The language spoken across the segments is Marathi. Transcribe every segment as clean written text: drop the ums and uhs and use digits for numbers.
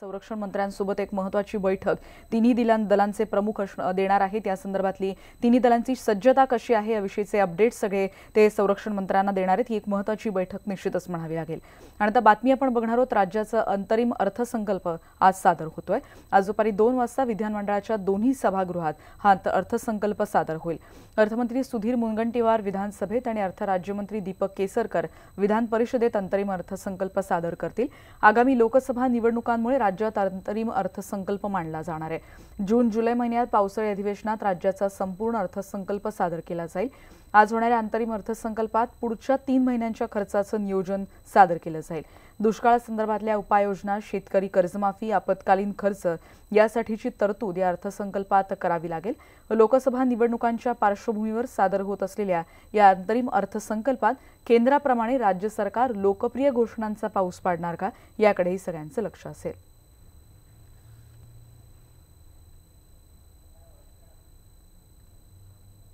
संरक्षण मंत्र्यांसोबत एक महत्त्वाची बैठक तिन्ही दलांचे प्रमुख देणार आहेत। या संदर्भातली तिन्ही दलांची सज्जता कशी आहे याविषयीचे अपडेट सगळे ते संरक्षण मंत्र्यांना देणार आहेत। ही एक महत्त्वाची बैठक निश्चितच म्हणावी लागेल। आणि आता बातमी आपण बघणार आहोत, राज्याचा अंतरिम अर्थसंकल्प आज सादर होतोय। आज दुपारी 2 वाजता विधानमंडळाच्या दोन्ही सभागृहात हा अर्थसंकल्प सादर होईल। अर्थमंत्री सुधीर मुनगंटीवार विधानसभेत आणि अर्थ राज्यमंत्री दीपक केसरकर विधान परिषदेत अंतरिम अर्थसंकल्प सादर करतील। आगामी लोकसभा निवडणुकांमुळे राज्यात अंतरिम अर्थसंकल्प मांडला जाणार आहे। जून-जुलै महिन्यात पावसाळी अधिवेशनात राज्याचा संपूर्ण अर्थसंकल्प सादर केला जाईल। आज होणाऱ्या अंतरिम अर्थसंकल्पात पुढच्या 3 महिन्यांच्या खर्चाचं नियोजन सादर केलं जाईल। दुष्काळासंदर्भातल्या उपाययोजना, शेतकरी कर्जमाफी, आपत्कालीन खर्च यासाठीची तरतूद या अर्थसंकल्पात करावी लागेल। लोकसभा निवडणुकांच्या पार्श्वभूमीवर सादर होत असलेल्या या अंतरिम अर्थसंकल्पात केंद्राप्रमाणे राज्य सरकार लोकप्रिय घोषणांचा पाऊस पाडणार का याकडेही सगळ्यांचं लक्ष असेल।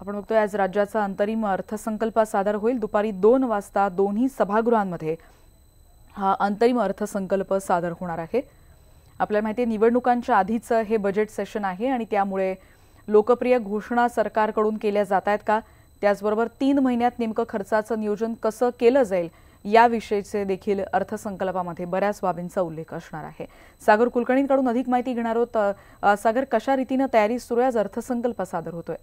आपण बघतोय आज राज्याचा अंतरिम अर्थसंकल्प सादर होईल। दुपारी 2 वाजता दोन्ही सभागृहांमध्ये हा अंतरिम अर्थसंकल्प सादर होणार आहे। आपल्याला माहिती आहे, निवडणुकांच्या आधीचं हे बजेट सेशन आहे आणि त्यामुळे लोकप्रिय घोषणा सरकारकडून केल्या जात आहेत का, त्याचबरोबर 3 महिन्यात नेमकं खर्चाचं नियोजन कसं केलं जाईल याविषयीचे देखील अर्थसंकल्पामध्ये बऱ्याच बाबींचा उल्लेख असणार आहे। सागर कुलकर्णींकडून अधिक माहिती घेणार आहोत। सागर, कशा रीतीने तयारी सुरू आहे, आज अर्थसंकल्प सादर होतोय?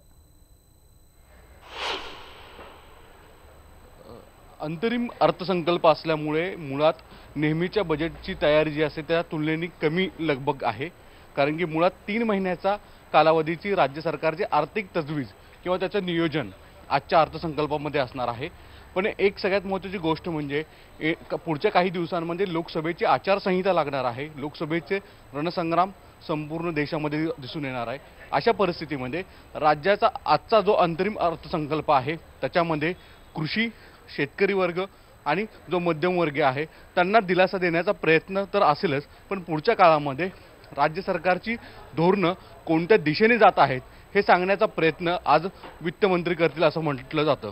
अंतरिम अर्थसंकल्प असल्यामुळे मुळात नेहमीच्या बजेटची तयारी जी असते त्या तुलनेने कमी लगबग आहे। कारण की मुळात 3 महिन्याचा कालावधीची राज्य सरकारची आर्थिक तजवीज किंवा त्याचं नियोजन आजच्या अर्थसंकल्पामध्ये असणार आहे। पण एक सगळ्यात महत्त्वाची गोष्ट म्हणजे पुढच्या काही दिवसांमध्ये लोकसभेची आचारसंहिता लागणार आहे। लोकसभेचे रणसंग्राम संपूर्ण देशामध्ये दिसून येणार आहे। अशा परिस्थितीमध्ये राज्याचा आजचा जो अंतरिम अर्थसंकल्प आहे त्याच्यामध्ये कृषी, शेतकरी वर्ग आणि जो मध्यमवर्गीय आहे त्यांना दिलासा देण्याचा प्रयत्न तर असेलच, पण पुढच्या काळामध्ये राज्य सरकारची धोरणं कोणत्या दिशेने जात आहेत हे सांगण्याचा प्रयत्न आज वित्तमंत्री करतील असं म्हटलं जातं।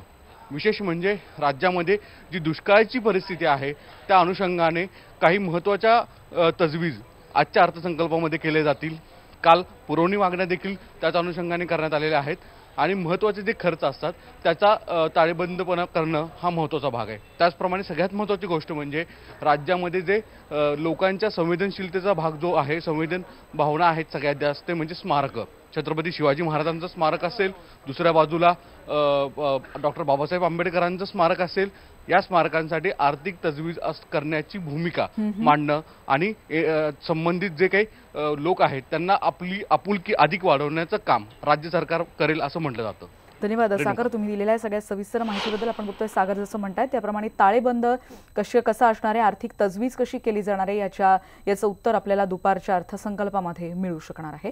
विशेष म्हणजे राज्यामध्ये जी दुष्काळाची परिस्थिती आहे त्या अनुषंगाने काही महत्त्वाच्या तजवीज आजच्या अर्थसंकल्पामध्ये केले जातील। काल पुरवणी मागण्या देखील त्याच अनुषंगाने करण्यात आलेल्या आहेत आणि महत्त्वाचे जे खर्च असतात त्याचा ताळेबंदपणा करणं हा महत्त्वाचा भाग आहे। त्याचप्रमाणे सगळ्यात महत्त्वाची गोष्ट म्हणजे राज्यामध्ये जे लोकांच्या संवेदनशीलतेचा भाग जो आहे, संवेदन भावना आहेत सगळ्यात जास्त, म्हणजे स्मारक, छत्रपती शिवाजी महाराजांचं स्मारक असेल, दुसऱ्या बाजूला डॉक्टर बाबासाहेब आंबेडकरांचं स्मारक असेल, या स्मारकांसाठी आर्थिक तजवीज करण्याची भूमिका मांडणं आणि संबंधित जे काही लोक आहेत त्यांना आपली आपुलकी अधिक वाढवण्याचं काम राज्य सरकार करेल असं म्हटलं जातं। धन्यवाद सागर, तुम्ही दिलेल्या सगळ्या सविस्तर माहितीबद्दल। आपण बघतोय सागर जसं म्हणतायत त्याप्रमाणे ताळेबंद कसा असणार आहे, आर्थिक तजवीज कशी केली जाणार आहे याचं उत्तर आपल्याला दुपारच्या अर्थसंकल्पामध्ये मिळू शकणार आहे।